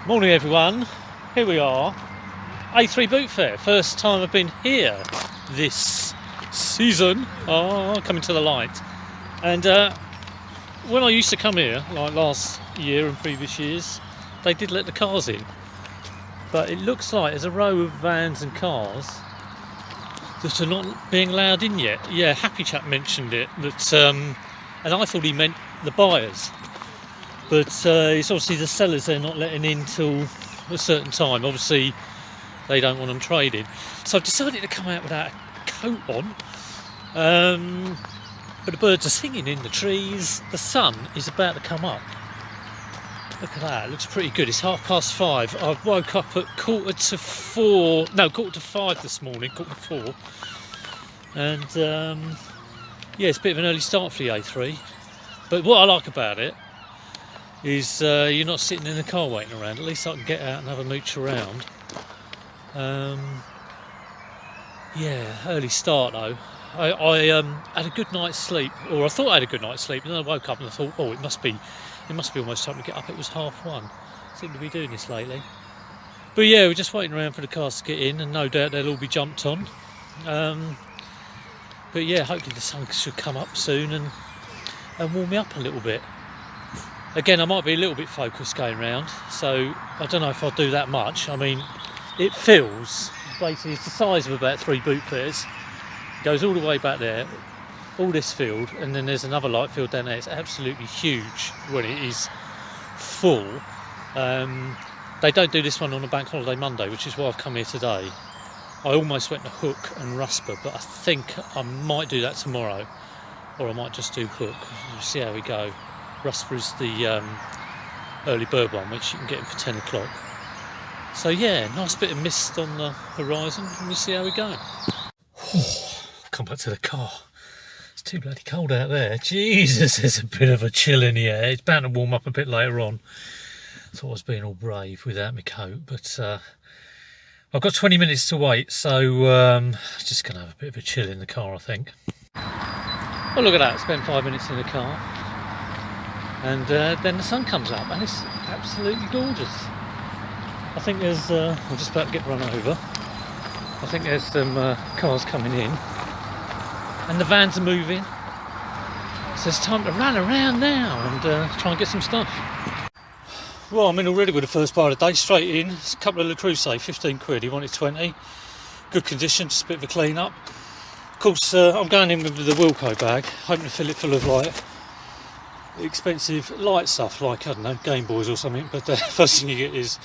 Morning everyone, here we are, A3 Boot Fair, first time I've been here this season, coming to the light. And when I used to come here, like last year and previous years, they did let the cars in. But it looks like there's a row of vans and cars that are not being allowed in yet. Yeah, Happy Chap mentioned it, that, and I thought he meant the buyers. But it's obviously the sellers they're not letting in till a certain time. Obviously, they don't want them traded. So I've decided to come out without a coat on. But the birds are singing in the trees. The sun is about to come up. Look at that, it looks pretty good. It's 5:30. I woke up at 5:45 this morning, 4:45. And yeah, it's a bit of an early start for the A3. But what I like about it is you're not sitting in the car waiting around. At least I can get out and have a mooch around. Yeah, early start though. I had a good night's sleep, or I thought I had a good night's sleep, and then I woke up and I thought, oh, it must be almost time to get up. It was 1:30. Seem to be doing this lately. But yeah, we're just waiting around for the cars to get in, and no doubt they'll all be jumped on. But yeah, hopefully the sun should come up soon and warm me up a little bit. Again, I might be a little bit focused going round, so I don't know if I'll do that much. I mean, it feels, basically it's the size of about 3 boot fairs. It goes all the way back there, all this field, and then there's another light field down there. It's absolutely huge when it is full. They don't do this one on a bank holiday Monday, which is why I've come here today. I almost went to Hook and Rusper, but I think I might do that tomorrow, or I might just do Hook. We'll see how we go. Rusper is the early bird one, which you can get in for 10 o'clock. So yeah, nice bit of mist on the horizon, and we'll see how we go. Come back to the car. It's too bloody cold out there. Jesus, there's a bit of a chill in the air. It's bound to warm up a bit later on. I thought I was being all brave without my coat, but I've got 20 minutes to wait, so I'm just going to have a bit of a chill in the car, I think. Oh, look at that, spent 5 minutes in the car. And then the sun comes up and it's absolutely gorgeous. I think there's, I'm just about to get run over. I think there's some cars coming in and the vans are moving. So it's time to run around now and try and get some stuff. Well, I'm in already with the first bar of the day, straight in. It's a couple of Le Creuset, 15 quid, he wanted 20. Good condition, just a bit of a clean up. Of course, I'm going in with the Wilco bag, hoping to fill it full of like expensive light stuff, like, I don't know, Game Boys or something, but the first thing you get is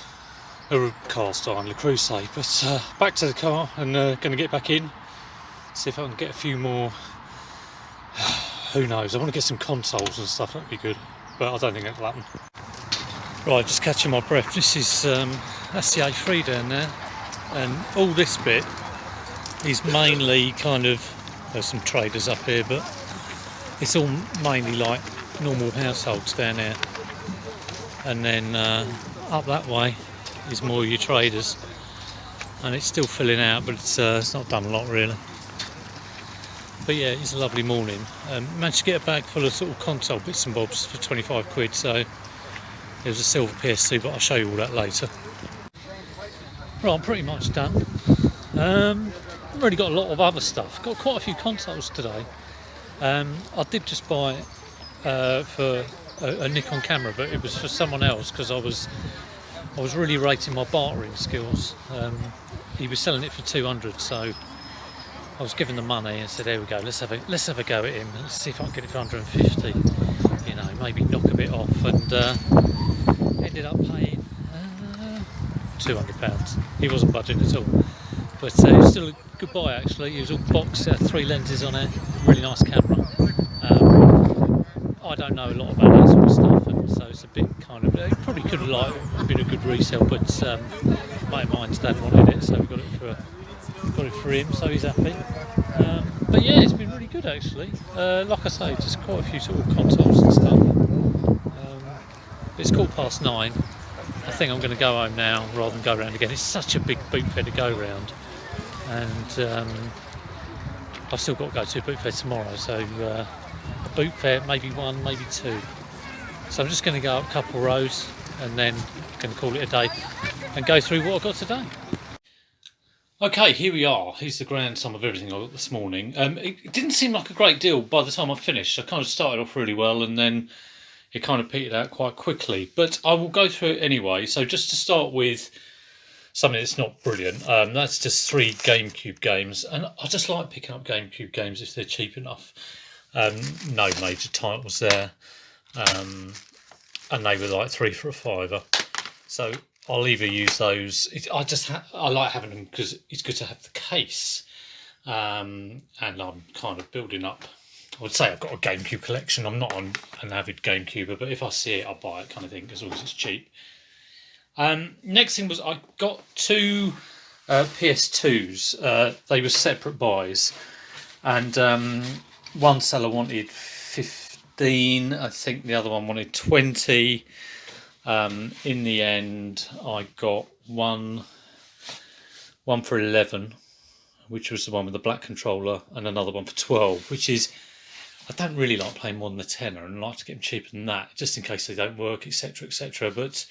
a cast iron Le Creuset. But back to the car and going to get back in, see if I can get a few more. Who knows, I want to get some consoles and stuff, that'd be good, but I don't think that'll happen. Right, just catching my breath. This is that's the A3 down there, and all this bit is mainly kind of, there's some traders up here, but it's all mainly like normal households down there, and then up that way is more your traders, and it's still filling out, but it's not done a lot really. But yeah, it's a lovely morning. Managed to get a bag full of sort of console bits and bobs for 25 quid, so there's a silver PS2, but I'll show you all that later. Right, I'm pretty much done. I've already got a lot of other stuff, got quite a few consoles today. I did just buy for a Nikon camera, but it was for someone else because I was really rating my bartering skills. He was selling it for 200, so I was given the money and said, there we go, let's have a go at him, let's see if I can get it for 150, you know, maybe knock a bit off, and ended up paying £200. He wasn't budging at all, but it was still a good buy actually. It was all boxed, 3 lenses on it, really nice camera. I don't know a lot about that sort of stuff, and so it's a bit kind of, it probably could have been a good resale, but mate of mine's dad wanted it, so we got it for him, so he's happy. But yeah, it's been really good actually. Like I say, just quite a few sort of consoles and stuff. It's 9:15. I think I'm going to go home now rather than go around again. It's such a big boot fair to go round, and I've still got to go to a boot fair tomorrow, so a boot fair, maybe one, maybe two. So I'm just going to go up a couple of rows, and then going to call it a day and go through what I got today. Okay, here we are. Here's the grand sum of everything I got this morning. It didn't seem like a great deal by the time I finished. I kind of started off really well and then it kind of petered out quite quickly. But I will go through it anyway. So just to start with something that's not brilliant, that's just 3 Gamecube games. And I just like picking up Gamecube games if they're cheap enough. No major titles there. And they were like 3 for a £5. So I'll either use those. I like having them because it's good to have the case, and I'm kind of building up. I would say I've got a Gamecube collection. I'm not an avid Gamecuber, but if I see it, I'll buy it, kind of thing, as long as it's cheap. Next thing was I got 2 PS2s. They were separate buys, and one seller wanted 15. I think the other one wanted 20. In the end, I got one for 11, which was the one with the black controller, and another one for 12, which is, I don't really like playing more than a tenner, and I like to get them cheaper than that, just in case they don't work, etc, etc. But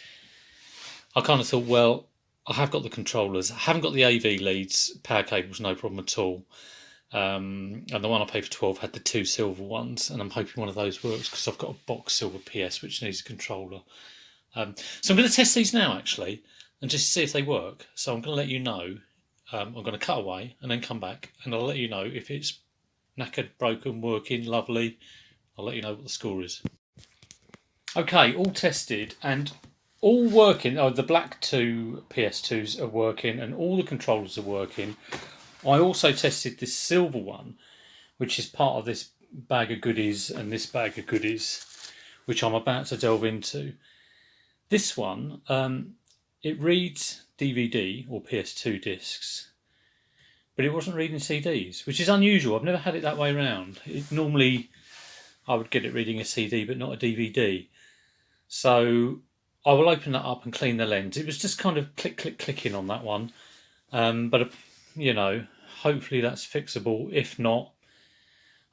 I kind of thought, well, I have got the controllers, I haven't got the AV leads, power cables, no problem at all. And the one I paid for 12 had the 2 silver ones, and I'm hoping one of those works because I've got a box silver PS which needs a controller. So I'm going to test these now, actually, and just see if they work. So I'm going to let you know. I'm going to cut away and then come back, and I'll let you know if it's knackered, broken, working, lovely. I'll let you know what the score is. Okay, all tested and all working. Oh, the black 2 PS2s are working, and all the controllers are working. I also tested this silver one, which is part of this bag of goodies and this bag of goodies, which I'm about to delve into. This one, it reads DVD or PS2 discs, but it wasn't reading CDs, which is unusual. I've never had it that way around. Normally, I would get it reading a CD, but not a DVD. So I will open that up and clean the lens. It was just kind of clicking on that one. But, you know, hopefully that's fixable. If not,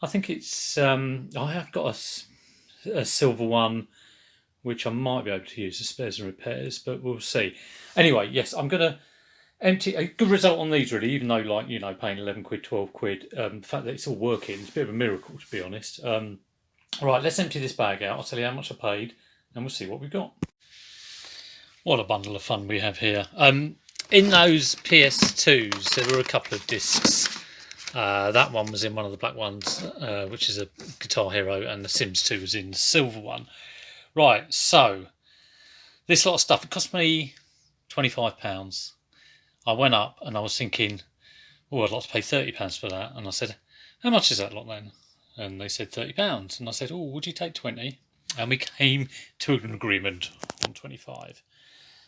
I think it's, I have got a silver one, which I might be able to use as spares and repairs, but we'll see. Anyway, yes, I'm going to empty a good result on these, really, even though, like, you know, paying 11 quid, 12 quid, the fact that it's all working, it's a bit of a miracle, to be honest. Right, let's empty this bag out. I'll tell you how much I paid, and we'll see what we've got. What a bundle of fun we have here. In those PS2s, there were a couple of discs. That one was in one of the black ones, which is a Guitar Hero, and the Sims 2 was in the silver one. Right, so this lot of stuff, it cost me £25. I went up and I was thinking, oh, I'd like to pay £30 for that. And I said, how much is that lot then? And they said £30. And I said, oh, would you take 20? And we came to an agreement on 25.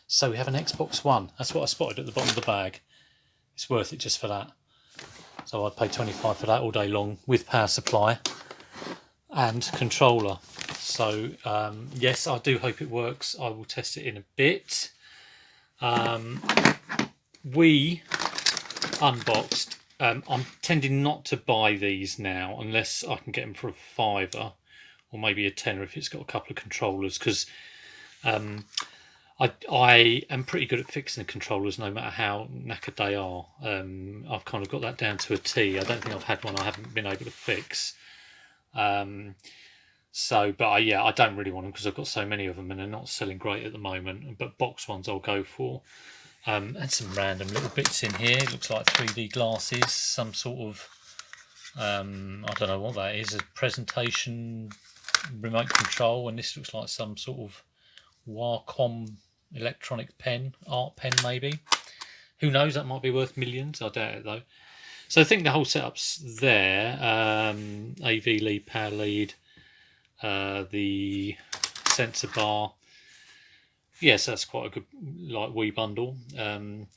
So we have an Xbox One. That's what I spotted at the bottom of the bag. It's worth it just for that. So I'd pay 25 for that all day long with power supply and controller. So yes, I do hope it works. I will test it in a bit. We unboxed. I'm tending not to buy these now unless I can get them for a £5 or maybe a £10 if it's got a couple of controllers, because I am pretty good at fixing the controllers no matter how knackered they are. I've kind of got that down to a T. I don't think I've had one I haven't been able to fix. But yeah, I don't really want them because I've got so many of them and they're not selling great at the moment. But box ones I'll go for. And some random little bits in here. It looks like 3D glasses, some sort of, I don't know what that is, a presentation remote control. And this looks like some sort of Wacom electronic pen, art pen maybe. Who knows, that might be worth millions. I doubt it though. So I think the whole setup's there. AV lead, power lead, the sensor bar. Yes, that's quite a good wee bundle. And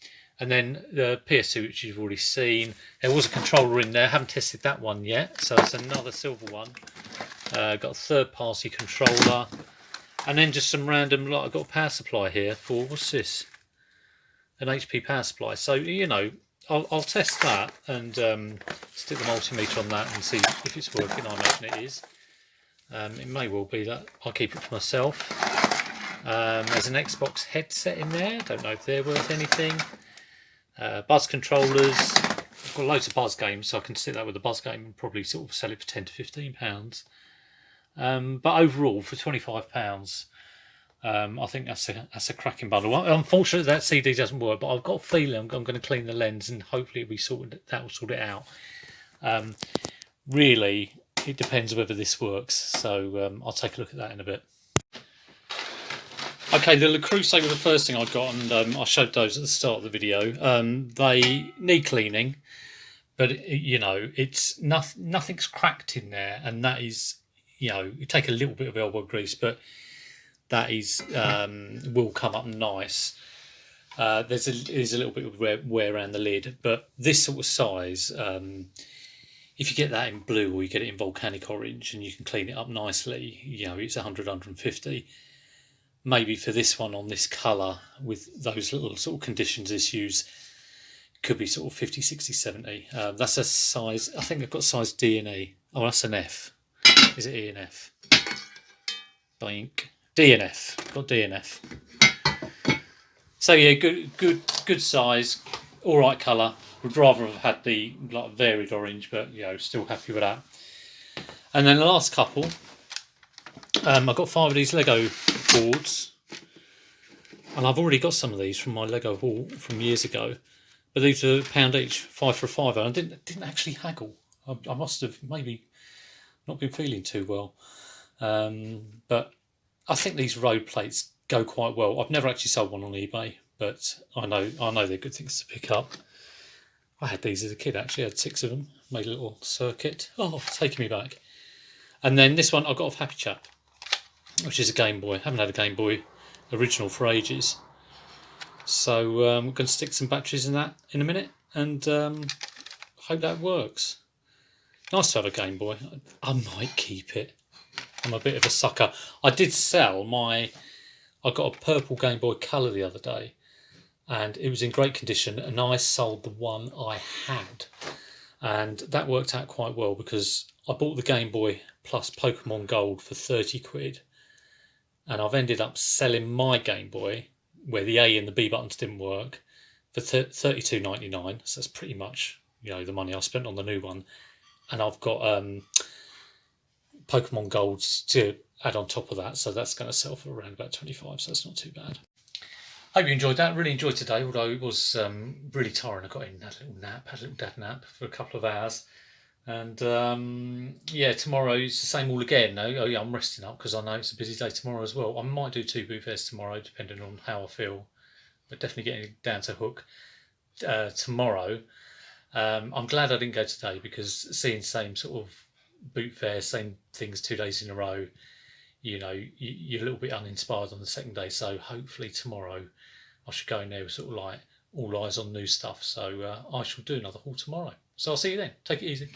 then the PS2, which you've already seen. There was a controller in there. I haven't tested that one yet. So it's another silver one. Got a third-party controller. And then just some random, I've got a power supply here for, what's this? An HP power supply. So, you know, I'll test that and stick the multimeter on that and see if it's working. I imagine it is. It may well be that I'll keep it for myself. There's an Xbox headset in there. Don't know if they're worth anything. Buzz controllers. I've got loads of Buzz games, so I can sit that with a Buzz game and probably sort of sell it for £10 to £15. But overall, for £25, I think that's a cracking bundle. Unfortunately, that CD doesn't work, but I've got a feeling I'm going to clean the lens and hopefully that will sort it out. Really, it depends whether this works, so I'll take a look at that in a bit. Okay, the Creuset were the first thing I got, and I showed those at the start of the video. They need cleaning, but it's nothing's cracked in there, and that is, you take a little bit of elbow grease, but that is will come up nice. There's a little bit of wear around the lid, but this sort of size, if you get that in blue or you get it in volcanic orange and you can clean it up nicely, it's 100, 150. Maybe for this one on this colour with those little sort of conditions issues, could be sort of 50, 60, 70. That's a size, I think I've got size D and E. Oh, that's an F. Is it E and F? Bink. D and F. Got D and F. So yeah, good size, all right colour. Would rather have had the varied orange, but still happy with that. And then the last couple, I've got 5 of these Lego boards, and I've already got some of these from my Lego haul from years ago. But these are £1 each, 5 for a £5. I didn't actually haggle. I must have maybe not been feeling too well. But I think these road plates go quite well. I've never actually sold one on eBay, but I know they're good things to pick up. I had these as a kid, actually. I had 6 of them. Made a little circuit. Oh, taking me back. And then this one I got off Happy Chap, which is a Game Boy. I haven't had a Game Boy original for ages. So I'm going to stick some batteries in that in a minute, and hope that works. Nice to have a Game Boy. I might keep it. I'm a bit of a sucker. I did sell I got a purple Game Boy Colour the other day, and it was in great condition, and I sold the one I had. And that worked out quite well because I bought the Game Boy plus Pokemon Gold for 30 quid. And I've ended up selling my Game Boy, where the A and the B buttons didn't work, for $32.99. So that's pretty much, the money I spent on the new one. And I've got Pokemon Golds to add on top of that, so that's going to sell for around about 25, so that's not too bad. Hope you enjoyed that. Really enjoyed today, although it was really tiring. I got in, had a little dad nap for a couple of hours. And tomorrow it's the same all again. I'm resting up because I know it's a busy day tomorrow as well. I might do 2 boot fairs tomorrow, depending on how I feel. But definitely getting down to hook tomorrow. I'm glad I didn't go today, because seeing same sort of boot fair, same things 2 days in a row, you're a little bit uninspired on the second day. So hopefully tomorrow I should go in there with sort of like all eyes on new stuff. So I shall do another haul tomorrow. So I'll see you then. Take it easy.